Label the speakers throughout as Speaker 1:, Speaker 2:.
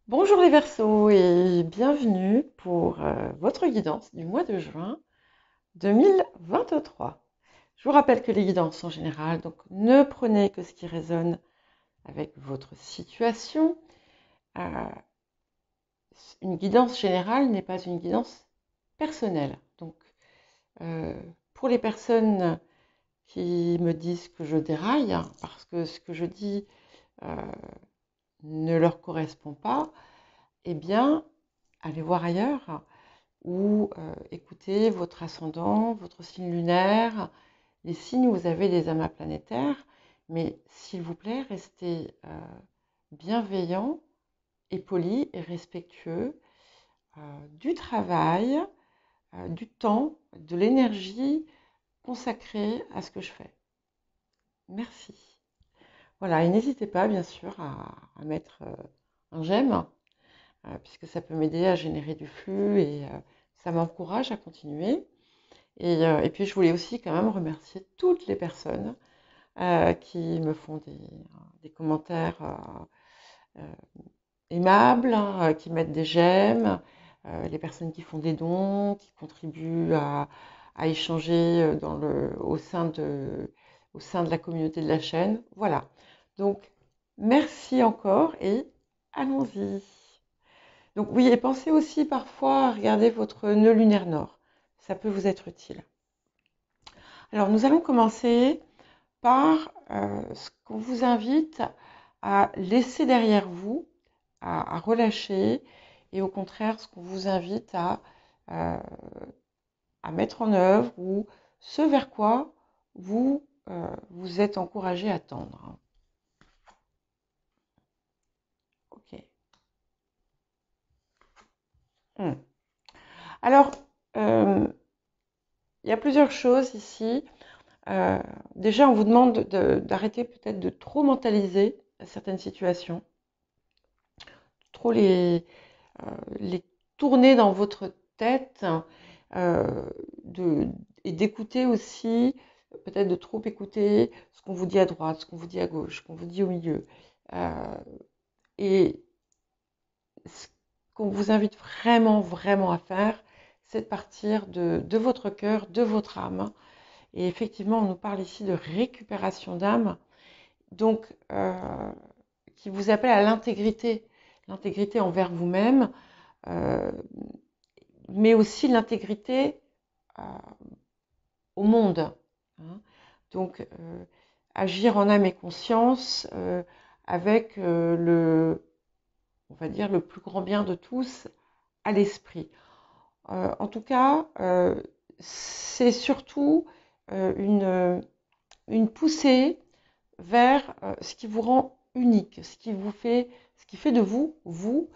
Speaker 1: Bonjour les Verseaux et bienvenue pour votre guidance du mois de juin 2023. Je vous rappelle que les guidances sont générales, donc ne prenez que ce qui résonne avec votre situation. Euh, une guidance générale n'est pas une guidance personnelle. Donc euh, pour les personnes qui me disent que je déraille, parce que ce que je dis euh, ne leur correspond pas, eh bien, allez voir ailleurs. Ou écoutez votre ascendant, votre signe lunaire, les signes où vous avez des amas planétaires, mais s'il vous plaît, restez bienveillant et poli et respectueux du travail, du temps, de l'énergie consacrée à ce que je fais. Merci. Voilà, et n'hésitez pas bien sûr à mettre un j'aime, puisque ça peut m'aider à générer du flux et ça m'encourage à continuer. Et puis, je voulais aussi quand même remercier toutes les personnes qui me font des commentaires aimables, hein, qui mettent des j'aime, les personnes qui font des dons, qui contribuent à échanger au sein de la communauté de la chaîne. Voilà. Donc, merci encore et allons-y. Donc, oui, et pensez aussi parfois à regarder votre nœud lunaire nord. Ça peut vous être utile. Alors, nous allons commencer par ce qu'on vous invite à laisser derrière vous, à relâcher, et au contraire, ce qu'on vous invite euh, à mettre en œuvre ou ce vers quoi vous êtes encouragé à tendre. Ok. Hmm. Alors, il y a plusieurs choses ici. Euh, Déjà, on vous demande d'arrêter peut-être de trop mentaliser certaines situations, trop les tourner dans votre tête, euh, de, et d'écouter aussi, peut-être de trop écouter ce qu'on vous dit à droite, ce qu'on vous dit à gauche, ce qu'on vous dit au milieu. Euh, et ce qu'on vous invite vraiment, vraiment à faire, c'est de partir de votre cœur, de votre âme. Et effectivement, on nous parle ici de récupération d'âme, donc qui vous appelle à l'intégrité envers vous-même, euh, mais aussi l'intégrité euh, au monde, hein. Donc, agir en âme et conscience avec on va dire, le plus grand bien de tous à l'esprit. En tout cas, c'est surtout une poussée vers ce qui vous rend unique, ce qui fait de vous, vous.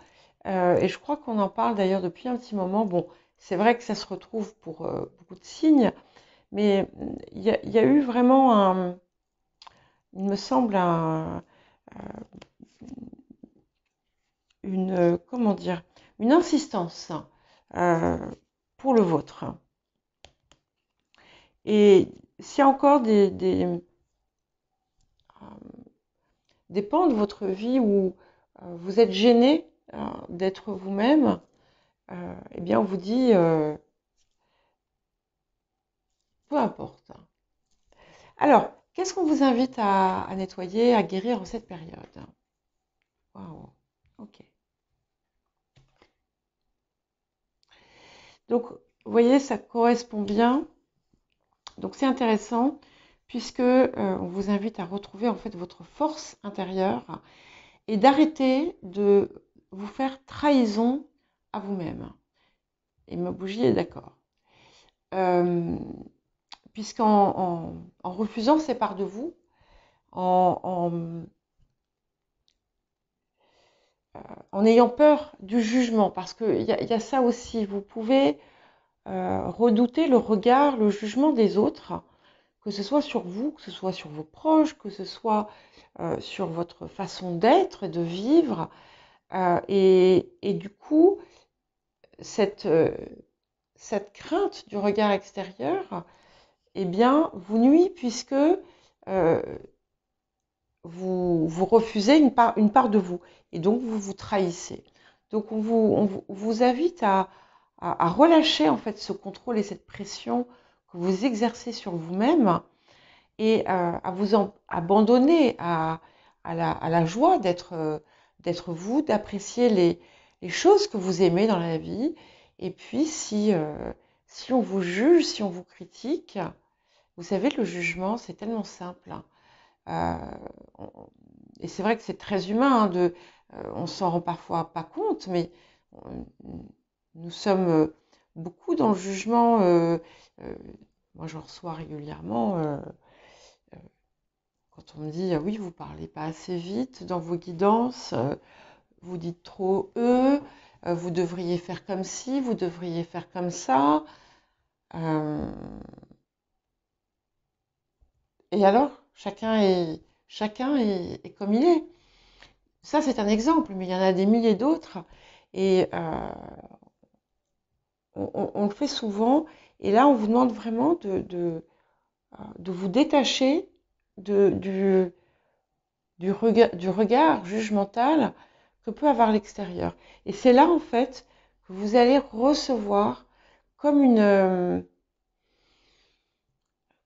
Speaker 1: Et je crois qu'on en parle d'ailleurs depuis un petit moment. Bon, c'est vrai que ça se retrouve pour beaucoup de signes, mais il y a eu vraiment il me semble, comment dire, une insistance euh, pour le vôtre. Et s'il y a encore des pans de votre vie où vous êtes gêné d'être vous-même, eh bien on vous dit peu importe. Alors, qu'est-ce qu'on vous invite à nettoyer, à guérir en cette période? Waouh, ok. Donc, vous voyez, ça correspond bien. Donc, c'est intéressant puisque on vous invite à retrouver en fait votre force intérieure et d'arrêter de vous faire trahison à vous-même. Et ma bougie est d'accord. Euh, Puisqu'en refusant ces parts de vous, en, en ayant peur du jugement, parce qu'il y a ça aussi, vous pouvez redouter le regard, le jugement des autres, que ce soit sur vous, que ce soit sur vos proches, que ce soit sur votre façon d'être et de vivre. Et du coup, cette, euh, cette crainte du regard extérieur, eh bien, vous nuit puisque vous refusez une part de vous. Et donc, vous vous trahissez. Donc on vous invite à relâcher en fait ce contrôle et cette pression que vous exercez sur vous-même et à vous abandonner à la joie d'être vous, d'apprécier les choses que vous aimez dans la vie. Et puis si on vous juge, si on vous critique, vous savez, le jugement, c'est tellement simple, hein. Et c'est vrai que c'est très humain, hein, on s'en rend parfois pas compte, mais on- nous sommes beaucoup dans le jugement. Euh, Moi, je reçois régulièrement quand on me dit, ah oui, vous parlez pas assez vite dans vos guidances, vous dites trop vous devriez faire comme ci, vous devriez faire comme ça. Euh, et alors, chacun est comme il est. Ça, c'est un exemple, mais il y en a des milliers d'autres. Et on le fait souvent. Et là, on vous demande vraiment de vous détacher de, du regard jugemental que peut avoir l'extérieur. Et c'est là, en fait, que vous allez recevoir comme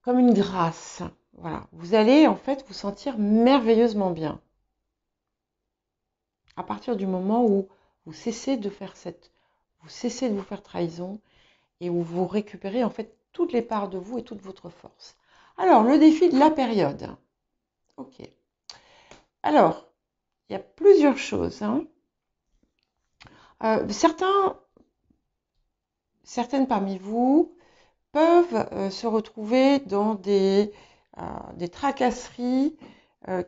Speaker 1: comme une grâce. Voilà. Vous allez, en fait, vous sentir merveilleusement bien. À partir du moment où vous cessez de faire vous cessez de vous faire trahison et où vous récupérez en fait toutes les parts de vous et toute votre force. Alors, le défi de la période. Ok. Alors, il y a plusieurs choses, hein. Certaines parmi vous peuvent se retrouver dans des tracasseries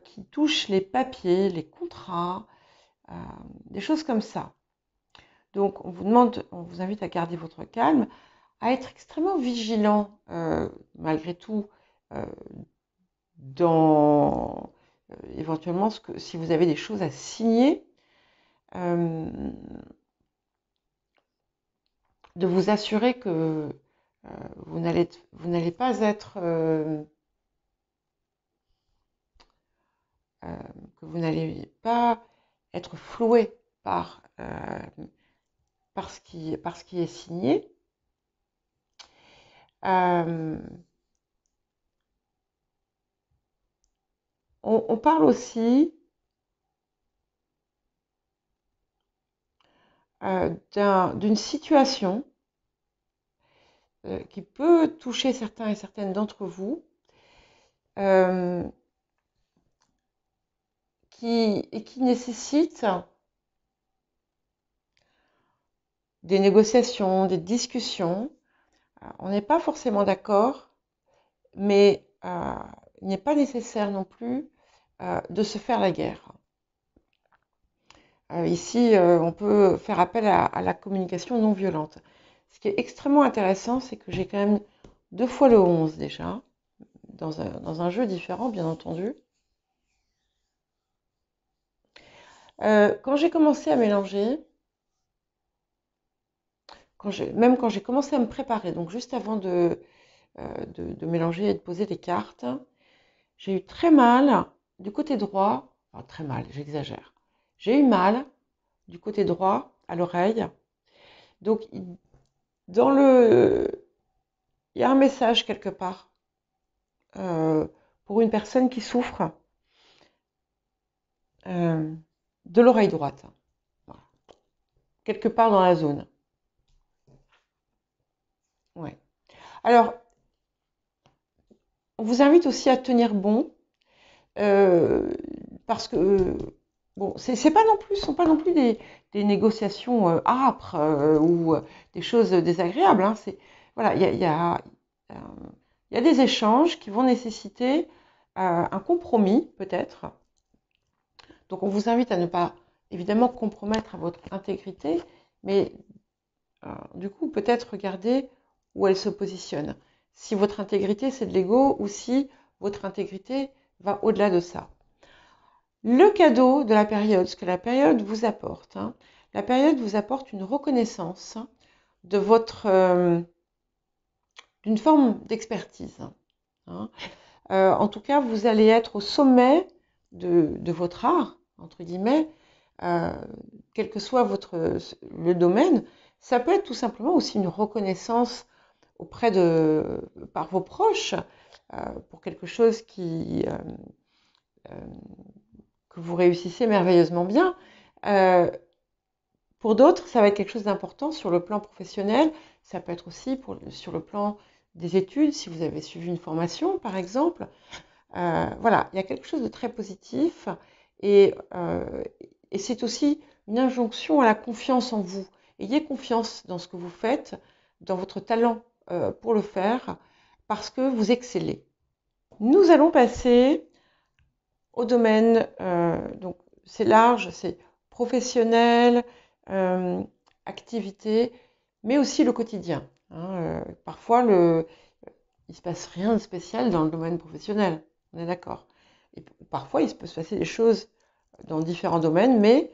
Speaker 1: qui touchent les papiers, les contrats, euh, des choses comme ça. Donc, on vous invite à garder votre calme, à être extrêmement vigilant, malgré tout, euh, dans éventuellement si vous avez des choses à signer, euh, de vous assurer que vous n'allez pas être euh, que vous n'allez pas être floué par ce qui est signé. Euh, on parle aussi d'une situation qui peut toucher certains et certaines d'entre vous, euh, qui nécessite des négociations, des discussions. On n'est pas forcément d'accord, mais il n'est pas nécessaire non plus de se faire la guerre. Ici, on peut faire appel à la communication non violente. Ce qui est extrêmement intéressant, c'est que j'ai quand même 2 fois le 11 déjà, dans un jeu différent, bien entendu. Quand j'ai commencé à mélanger, même quand j'ai commencé à me préparer, donc juste avant de mélanger et de poser les cartes, j'ai eu très mal du côté droit, enfin très mal, j'exagère. J'ai eu mal du côté droit à l'oreille. Donc, dans le, il y a un message quelque part euh, pour une personne qui souffre euh, de l'oreille droite, voilà. Quelque part dans la zone. Ouais. Alors, on vous invite aussi à tenir bon euh, parce que bon, c'est pas non plus, sont pas non plus des négociations âpres ou des choses désagréables, hein. Voilà, il y a des échanges qui vont nécessiter un compromis peut-être. Donc on vous invite à ne pas évidemment compromettre votre intégrité, mais du coup peut-être regarder où elle se positionne. Si votre intégrité c'est de l'ego ou si votre intégrité va au-delà de ça. Le cadeau de la période, ce que la période vous apporte, hein, la période vous apporte une reconnaissance de d'une forme d'expertise, hein. En tout cas, vous allez être au sommet de votre art, entre guillemets, euh, quel que soit le domaine, ça peut être tout simplement aussi une reconnaissance par vos proches pour quelque chose que vous réussissez merveilleusement bien. Pour d'autres, ça va être quelque chose d'important sur le plan professionnel. Ça peut être aussi sur le plan des études, si vous avez suivi une formation, par exemple. Voilà, il y a quelque chose de très positif et c'est aussi une injonction à la confiance en vous. Ayez confiance dans ce que vous faites, dans votre talent pour le faire, parce que vous excellez. Nous allons passer au domaine, donc c'est large, c'est professionnel, activité, mais aussi le quotidien. Parfois, il ne se passe rien de spécial dans le domaine professionnel, on est d'accord. Et parfois, il peut se passer des choses dans différents domaines, mais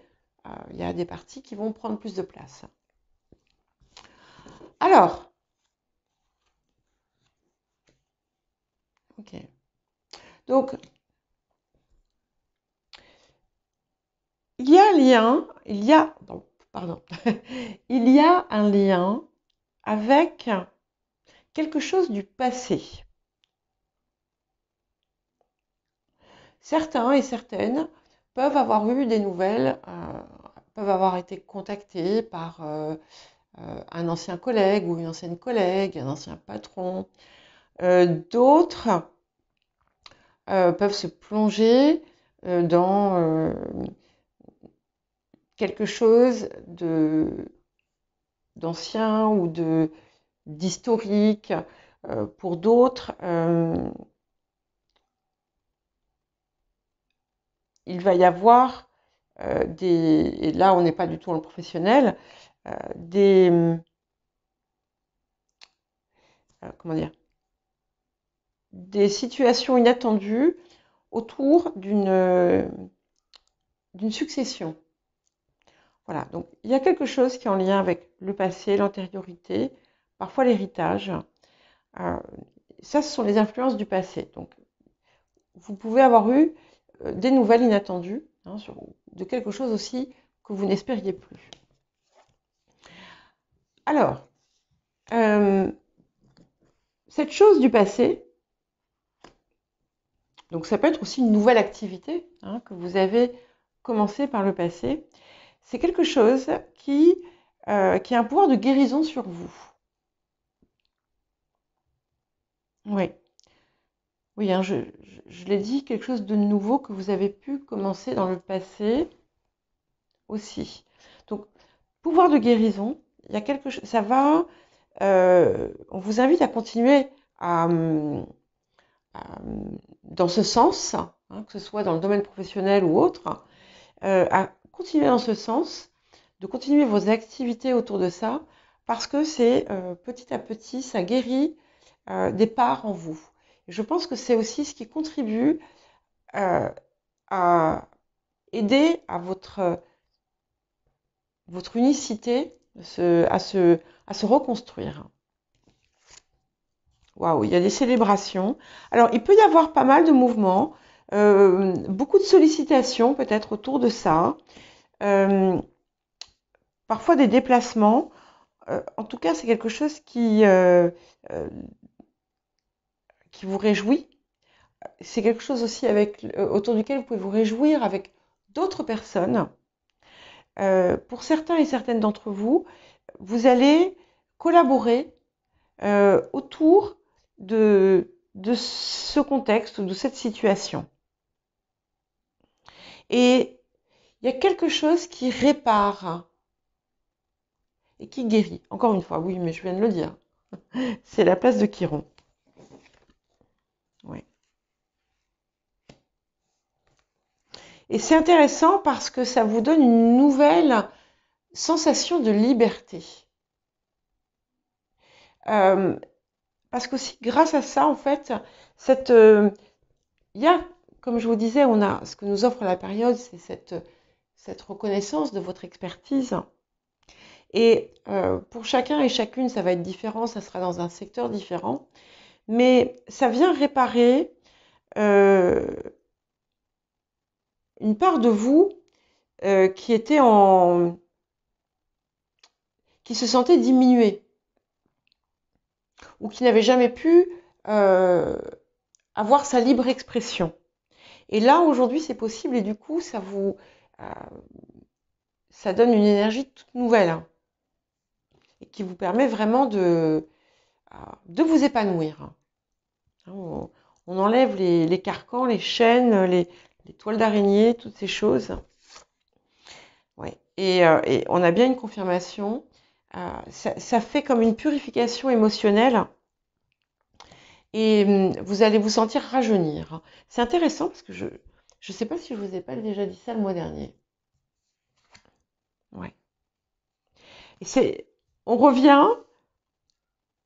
Speaker 1: il y a des parties qui vont prendre plus de place. Alors, ok. Donc, il y a un lien avec quelque chose du passé. Certains et certaines peuvent avoir eu des nouvelles, peuvent avoir été contactés par un ancien collègue ou une ancienne collègue, un ancien patron. D'autres peuvent se plonger dans quelque chose d'ancien ou d'historique. Pour d'autres, il va y avoir et là on n'est pas du tout dans le professionnel, comment dire, des situations inattendues autour d'une succession. Voilà, donc il y a quelque chose qui est en lien avec le passé, l'antériorité, parfois l'héritage. Ça, ce sont les influences du passé. Donc, vous pouvez avoir eu des nouvelles inattendues de quelque chose aussi que vous n'espériez plus. Alors, cette chose du passé, donc ça peut être aussi une nouvelle activité que vous avez commencé par le passé, c'est quelque chose qui a un pouvoir de guérison sur vous. Oui. Oui, je l'ai dit, quelque chose de nouveau que vous avez pu commencer dans le passé aussi. Donc, pouvoir de guérison, il y a quelque chose, ça va, on vous invite à continuer dans ce sens, que ce soit dans le domaine professionnel ou autre, à continuer dans ce sens, de continuer vos activités autour de ça, parce que c'est petit à petit, ça guérit des parts en vous. Et je pense que c'est aussi ce qui contribue à aider à votre unicité à se reconstruire. Waouh, il y a des célébrations. Alors, il peut y avoir pas mal de mouvements, beaucoup de sollicitations peut-être autour de ça, parfois des déplacements. En tout cas, c'est quelque chose qui vous réjouit. C'est quelque chose aussi autour duquel vous pouvez vous réjouir avec d'autres personnes. Pour certains et certaines d'entre vous, vous allez collaborer autour de ce contexte ou de cette situation. Et il y a quelque chose qui répare et qui guérit. Encore une fois, oui, mais je viens de le dire. C'est la place de Chiron. Oui. Et c'est intéressant parce que ça vous donne une nouvelle sensation de liberté. Parce qu'aussi, grâce à ça, en fait, il y a, comme je vous disais, ce que nous offre la période, c'est cette reconnaissance de votre expertise. Et pour chacun et chacune, ça va être différent, ça sera dans un secteur différent. Mais ça vient réparer une part de vous qui qui se sentaient diminués ou qui n'avaient jamais pu avoir sa libre expression. Et là, aujourd'hui, c'est possible et du coup, ça donne une énergie toute nouvelle, hein, et qui vous permet vraiment de vous épanouir. Hein. On enlève les carcans, les chaînes, les toiles d'araignée, toutes ces choses. Ouais. Et on a bien une confirmation. Ça fait comme une purification émotionnelle et vous allez vous sentir rajeunir. C'est intéressant parce que je ne sais pas si je vous ai pas déjà dit ça le mois dernier. Ouais. Et on revient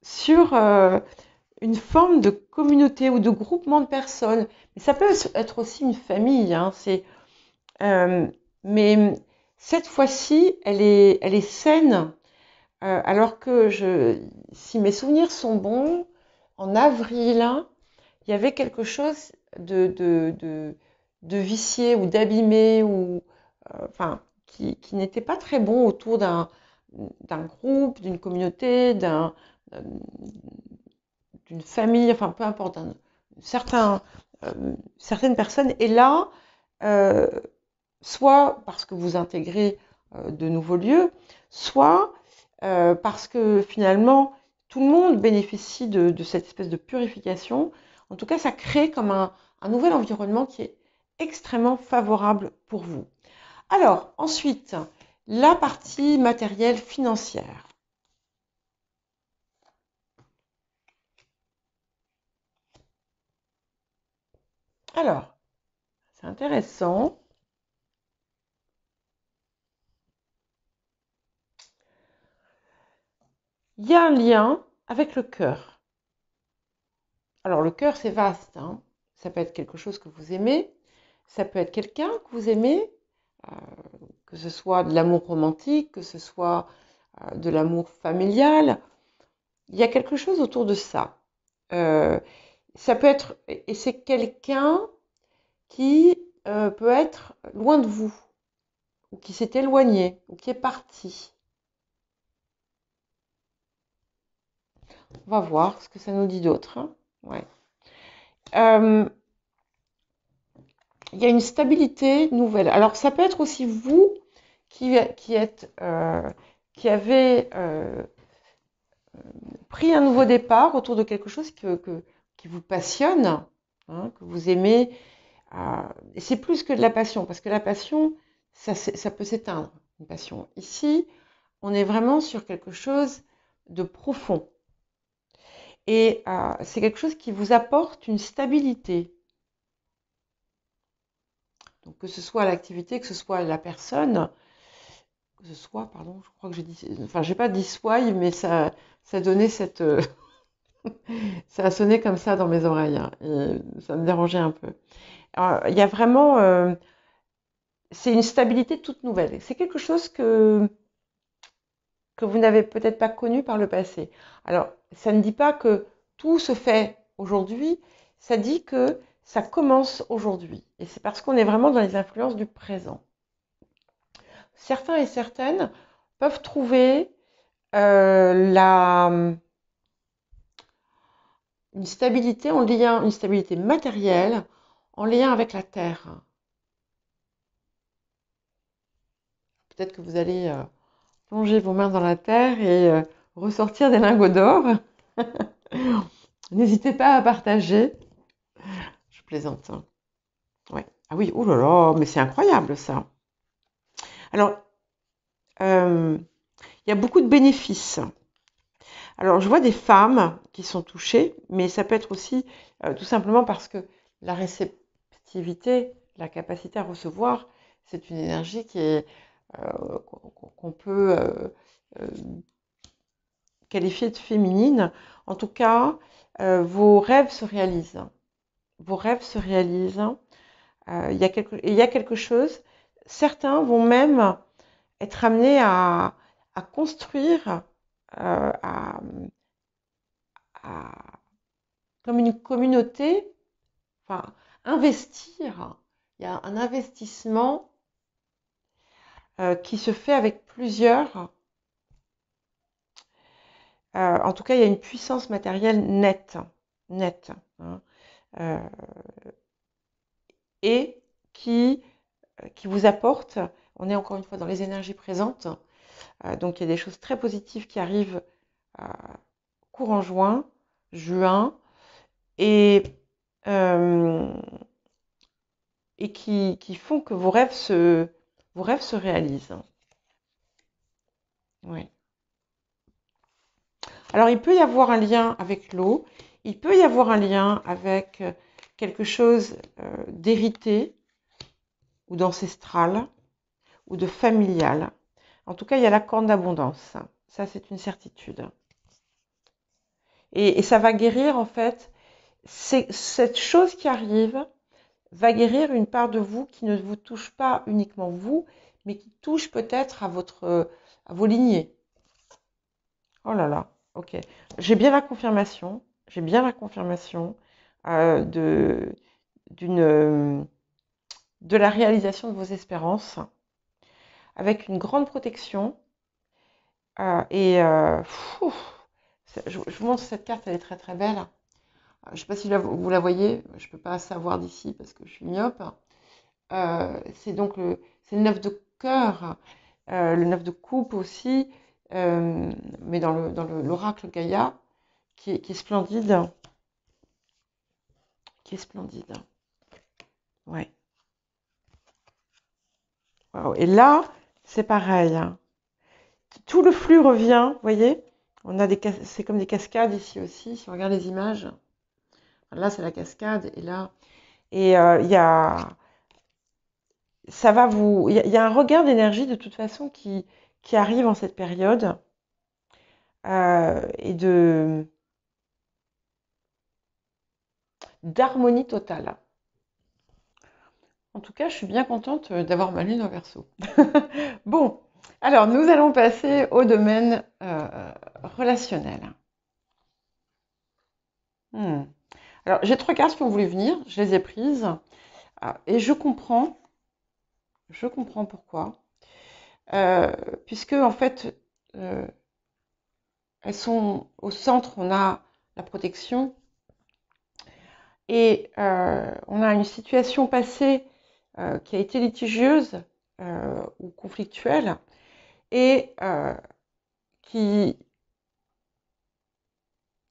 Speaker 1: sur une forme de communauté ou de groupement de personnes. Mais ça peut être aussi une famille. Hein, mais cette fois-ci, elle est saine. Alors que si mes souvenirs sont bons, en avril, hein, il y avait quelque chose de vicié ou d'abîmé ou enfin qui n'était pas très bon autour d'un groupe, d'une communauté, d'une famille, enfin peu importe, certaines personnes. Et là, euh, soit parce que vous intégrez de nouveaux lieux, soit parce que finalement, tout le monde bénéficie de cette espèce de purification. En tout cas, ça crée comme un nouvel environnement qui est extrêmement favorable pour vous. Alors, ensuite, la partie matérielle financière. Alors, c'est intéressant. Il y a un lien avec le cœur. Alors, le cœur, c'est vaste, hein. Ça peut être quelque chose que vous aimez, ça peut être quelqu'un que vous aimez, euh, que ce soit de l'amour romantique, que ce soit de l'amour familial. Il y a quelque chose autour de ça. Ça peut être, et c'est quelqu'un qui peut être loin de vous, ou qui s'est éloigné, ou qui est parti. On va voir ce que ça nous dit d'autre. Hein. Ouais. Il y a une stabilité nouvelle. Alors, ça peut être aussi vous qui avez pris un nouveau départ autour de quelque chose qui vous passionne, hein, que vous aimez. Et c'est plus que de la passion, parce que la passion, ça peut s'éteindre, une passion. Ici, on est vraiment sur quelque chose de profond. Et c'est quelque chose qui vous apporte une stabilité. Donc, que ce soit l'activité, que ce soit la personne, que ce soit, pardon, je crois que j'ai dit, enfin, j'ai pas dit soy, mais ça donnait cette, ça a sonné comme ça dans mes oreilles, hein, et ça me dérangeait un peu. Alors, il y a vraiment, c'est une stabilité toute nouvelle. C'est quelque chose que vous n'avez peut-être pas connu par le passé. Alors, ça ne dit pas que tout se fait aujourd'hui, ça dit que ça commence aujourd'hui. Et c'est parce qu'on est vraiment dans les influences du présent. Certains et certaines peuvent trouver une stabilité en lien, une stabilité matérielle en lien avec la terre. Peut-être que vous allez plonger vos mains dans la terre et ressortir des lingots d'or. N'hésitez pas à partager. Je plaisante. Hein. Ouais. Ah oui, oh là là, mais c'est incroyable ça. Alors, il y a beaucoup de bénéfices. Alors, je vois des femmes qui sont touchées, mais ça peut être aussi tout simplement parce que la réceptivité, la capacité à recevoir, c'est une énergie qu'on peut euh, qualifier de féminine. En tout cas, vos rêves se réalisent. Vos rêves se réalisent. Il y a quelque chose. Certains vont même être amenés à construire, euh, à, à- comme une communauté, enfin, investir. Il y a un investissement qui se fait avec plusieurs. En tout cas, il y a une puissance matérielle nette, nette, hein, euh, et qui vous apporte, on est encore une fois dans les énergies présentes, donc il y a des choses très positives qui arrivent courant juin, et, euh, et qui font que vos rêves se réalisent. Oui. Alors, il peut y avoir un lien avec l'eau, il peut y avoir un lien avec quelque chose d'hérité ou d'ancestral ou de familial. En tout cas, il y a la corne d'abondance. Ça, c'est une certitude. Et ça va guérir, en fait, cette chose qui arrive va guérir une part de vous qui ne vous touche pas uniquement vous, mais qui touche peut-être à vos lignées. Oh là là, ok. J'ai bien la confirmation. J'ai bien la confirmation euh, de, de la réalisation de vos espérances avec une grande protection. Je vous montre cette carte, elle est très très belle. Je ne sais pas si vous la voyez, je ne peux pas savoir d'ici parce que je suis myope. C'est donc c'est le 9 de cœur, le 9 de coupe aussi, mais dans l'oracle Gaïa, qui est splendide. Qui est splendide. Ouais. Wow. Et là, c'est pareil, hein. Tout le flux revient, vous voyez? C'est comme des cascades ici aussi, si on regarde les images. Là, c'est la cascade, et là, il y a, il y a un regain d'énergie de toute façon qui arrive en cette période, et d'harmonie totale. En tout cas, je suis bien contente d'avoir ma lune en Verseau. Bon, alors nous allons passer au domaine relationnel. Hmm. Alors, j'ai 3 cartes qui ont voulu venir, je les ai prises, et je comprends pourquoi. Puisque, en fait, euh, elles sont au centre, on a la protection, et on a une situation passée qui a été litigieuse ou conflictuelle, et qui,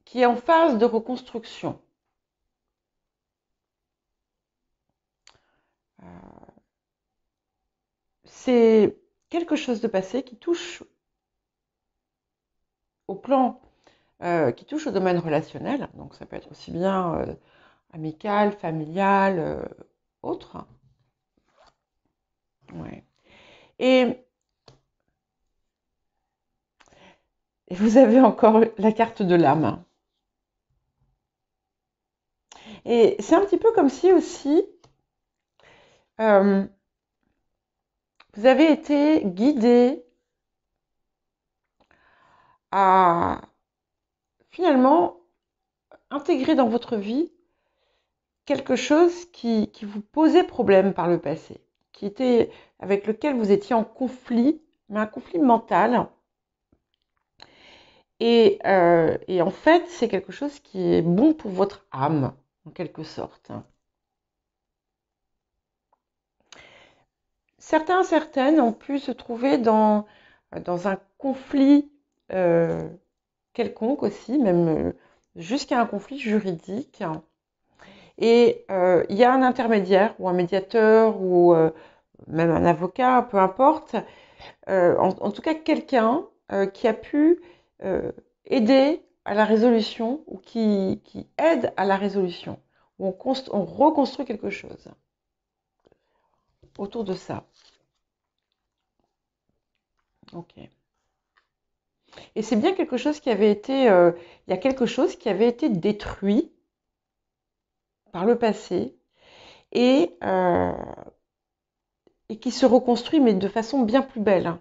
Speaker 1: qui est en phase de reconstruction. C'est quelque chose de passé qui touche au plan, qui touche au domaine relationnel, donc ça peut être aussi bien amical, familial, autre. Ouais. Et, et vous avez encore la carte de l'âme. Et c'est un petit peu comme si aussi euh, vous avez été guidé à finalement intégrer dans votre vie quelque chose qui vous posait problème par le passé, qui était avec lequel vous étiez en conflit, mais un conflit mental. Et en fait, c'est quelque chose qui est bon pour votre âme, en quelque sorte. Certaines ont pu se trouver dans un conflit quelconque aussi, même jusqu'à un conflit juridique. Et il y a un intermédiaire ou un médiateur ou même un avocat, peu importe, en tout cas quelqu'un qui a pu euh, aider à la résolution ou qui aide à la résolution, où on reconstruit quelque chose autour de ça. Ok. Et c'est bien quelque chose qui avait été, il y a quelque chose qui avait été détruit par le passé et, euh, et qui se reconstruit, mais de façon bien plus belle.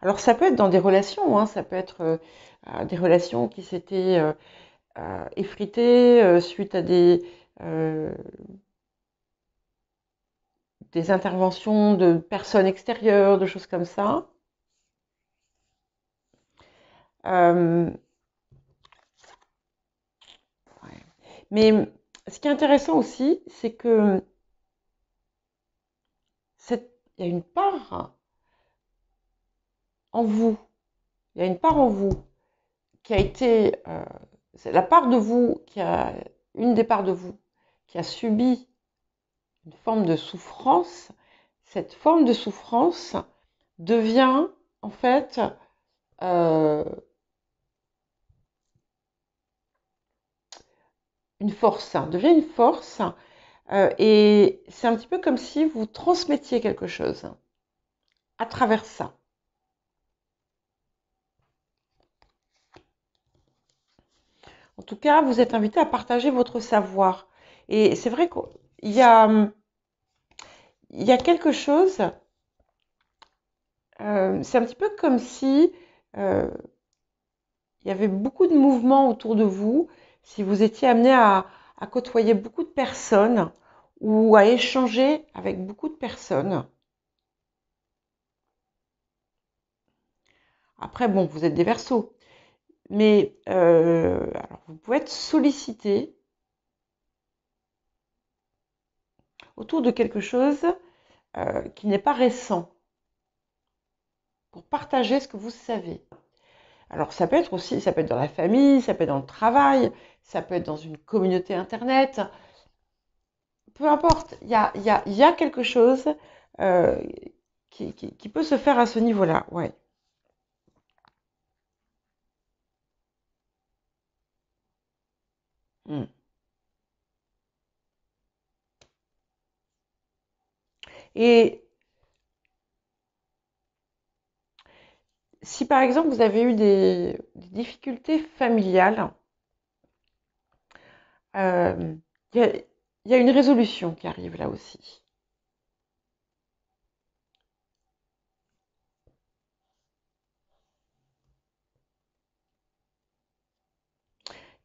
Speaker 1: Alors ça peut être dans des relations, hein, ça peut être des relations qui s'étaient effritées suite à euh, des interventions de personnes extérieures, de choses comme ça. Euh, ouais. Mais ce qui est intéressant aussi, c'est que il y a une part en vous, il y a une part en vous qui a été, c'est la part de vous une des parts de vous qui a subi une forme de souffrance. Cette forme de souffrance devient en fait euh, une force, devient une force, et c'est un petit peu comme si vous transmettiez quelque chose à travers ça. En tout cas, vous êtes invité à partager votre savoir. Et c'est vrai qu'il y a, il y a quelque chose, c'est un petit peu comme si euh, il y avait beaucoup de mouvements autour de vous, si vous étiez amené à côtoyer beaucoup de personnes ou à échanger avec beaucoup de personnes. Après, bon, vous êtes des Verseaux, mais alors vous pouvez être sollicité autour de quelque chose qui n'est pas récent pour partager ce que vous savez. Alors ça peut être aussi, ça peut être dans la famille, ça peut être dans le travail, ça peut être dans une communauté internet, peu importe, il y a quelque chose euh, qui peut se faire à ce niveau-là, ouais. Mm. Et si par exemple vous avez eu des difficultés familiales, euh, il y a, il y a une résolution qui arrive là aussi.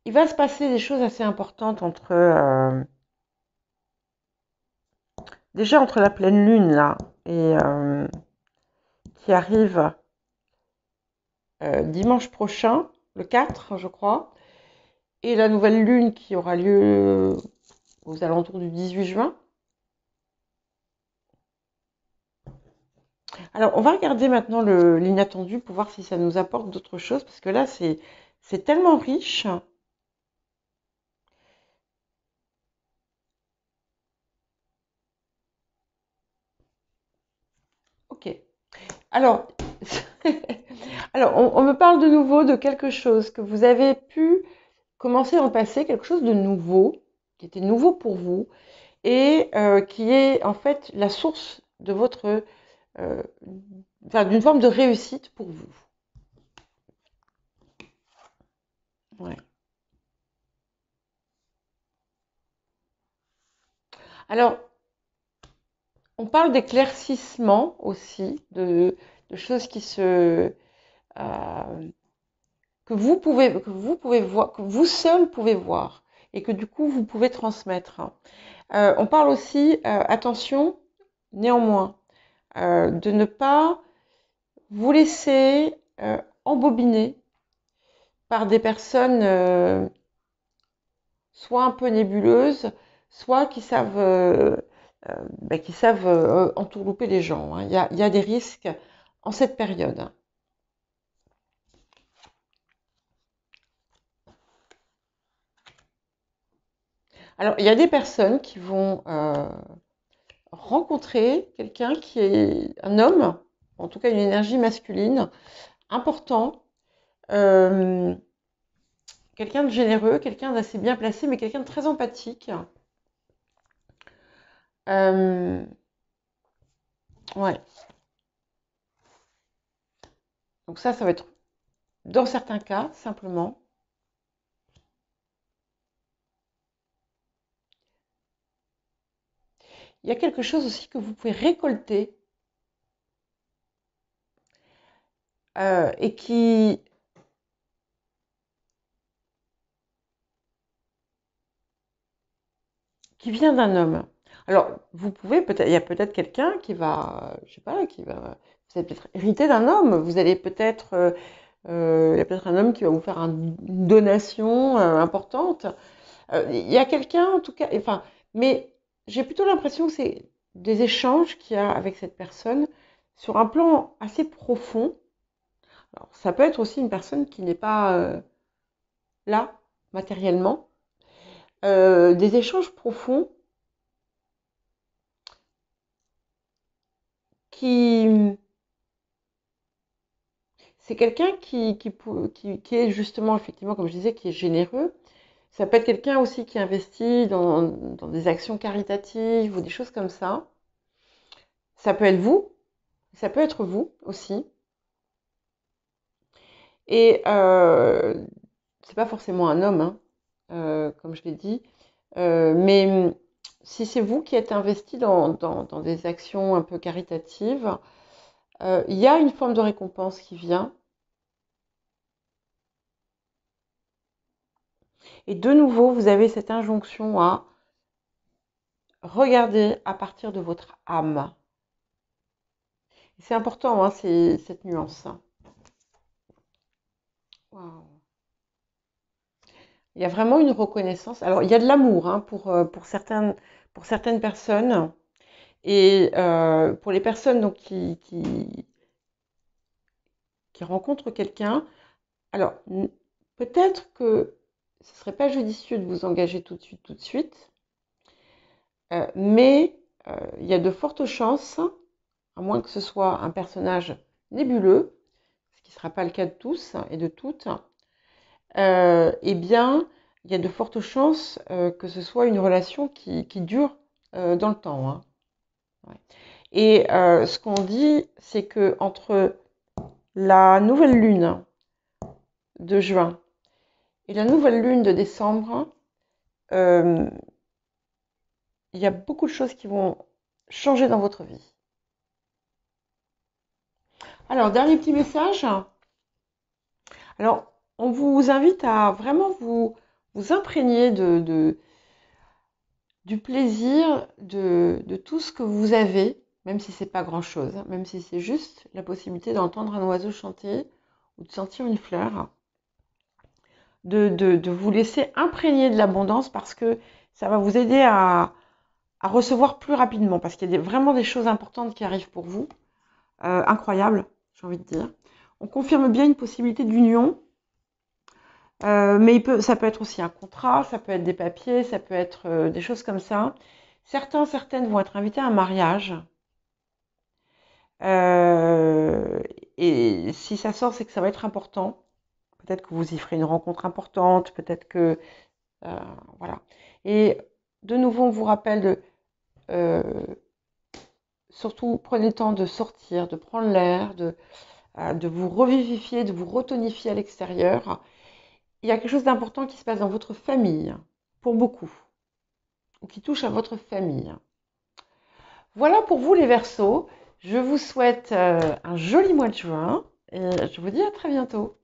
Speaker 1: Il va se passer des choses assez importantes déjà entre la pleine lune là et qui arrive dimanche prochain, le 4, je crois, et la nouvelle lune qui aura lieu aux alentours du 18 juin. Alors, on va regarder maintenant l'inattendu pour voir si ça nous apporte d'autres choses, parce que là, c'est tellement riche. Ok. Alors, alors on me parle de nouveau de quelque chose que vous avez pu commencer dans le passé, quelque chose de nouveau, qui était nouveau pour vous, et qui est en fait la source de euh, enfin, d'une forme de réussite pour vous. Ouais. Alors, on parle d'éclaircissement aussi, de choses euh, que vous pouvez voir, que vous seul pouvez voir, et que du coup vous pouvez transmettre. On parle aussi, attention, néanmoins, de ne pas vous laisser embobiner par des personnes soit un peu nébuleuses, soit qui savent entourlouper les gens, hein. Il y a des risques en cette période. Alors, il y a des personnes qui vont rencontrer quelqu'un qui est un homme, en tout cas une énergie masculine, important, euh, quelqu'un de généreux, quelqu'un d'assez bien placé, mais quelqu'un de très empathique. Euh, ouais. Donc ça va être dans certains cas, simplement. Il y a quelque chose aussi que vous pouvez récolter et qui vient d'un homme. Alors, vous pouvez peut-être, il y a peut-être quelqu'un qui va, je sais pas, vous allez peut-être hériter d'un homme. Vous allez peut-être, il y a peut-être un homme qui va vous faire une donation importante. Il y a quelqu'un, en tout cas, enfin, mais j'ai plutôt l'impression que c'est des échanges qu'il y a avec cette personne sur un plan assez profond. Alors, ça peut être aussi une personne qui n'est pas là, matériellement. Des échanges profonds qui... C'est quelqu'un qui est justement, effectivement, comme je disais, qui est généreux. Ça peut être quelqu'un aussi qui investit dans des actions caritatives ou des choses comme ça. Ça peut être vous, ça peut être vous aussi. Et c'est pas forcément un homme, hein, comme je l'ai dit. Mais si c'est vous qui êtes investi dans des actions un peu caritatives, il y a une forme de récompense qui vient. Et de nouveau, vous avez cette injonction à regarder à partir de votre âme. C'est important, hein, cette nuance. Wow. Il y a vraiment une reconnaissance. Alors, il y a de l'amour hein, pour certaines personnes. Et pour les personnes donc, qui rencontrent quelqu'un, alors peut-être que ce ne serait pas judicieux de vous engager tout de suite, mais il y a de fortes chances, à moins que ce soit un personnage nébuleux, ce qui ne sera pas le cas de tous et de toutes, eh bien, il y a de fortes chances que ce soit une relation qui dure dans le temps. Hein. Ouais. Et ce qu'on dit, c'est que entre la nouvelle lune de juin et la nouvelle lune de décembre, il y a beaucoup de choses qui vont changer dans votre vie. Alors, dernier petit message. Alors, on vous invite à vraiment vous imprégner du plaisir de tout ce que vous avez, même si c'est pas grand-chose, hein, même si c'est juste la possibilité d'entendre un oiseau chanter ou de sentir une fleur, de vous laisser imprégner de l'abondance parce que ça va vous aider à recevoir plus rapidement, parce qu'il y a vraiment des choses importantes qui arrivent pour vous, incroyables, j'ai envie de dire. On confirme bien une possibilité d'union, mais ça peut être aussi un contrat, ça peut être des papiers, ça peut être des choses comme ça. Certaines vont être invitées à un mariage. Euh, et si ça sort, c'est que ça va être important. Peut-être que vous y ferez une rencontre importante, peut-être que... euh, voilà. Et de nouveau, on vous rappelle euh, surtout, prenez le temps de sortir, de prendre l'air, de vous revivifier, de vous retonifier à l'extérieur. Il y a quelque chose d'important qui se passe dans votre famille, pour beaucoup, ou qui touche à votre famille. Voilà pour vous les Verseaux. Je vous souhaite un joli mois de juin et je vous dis à très bientôt.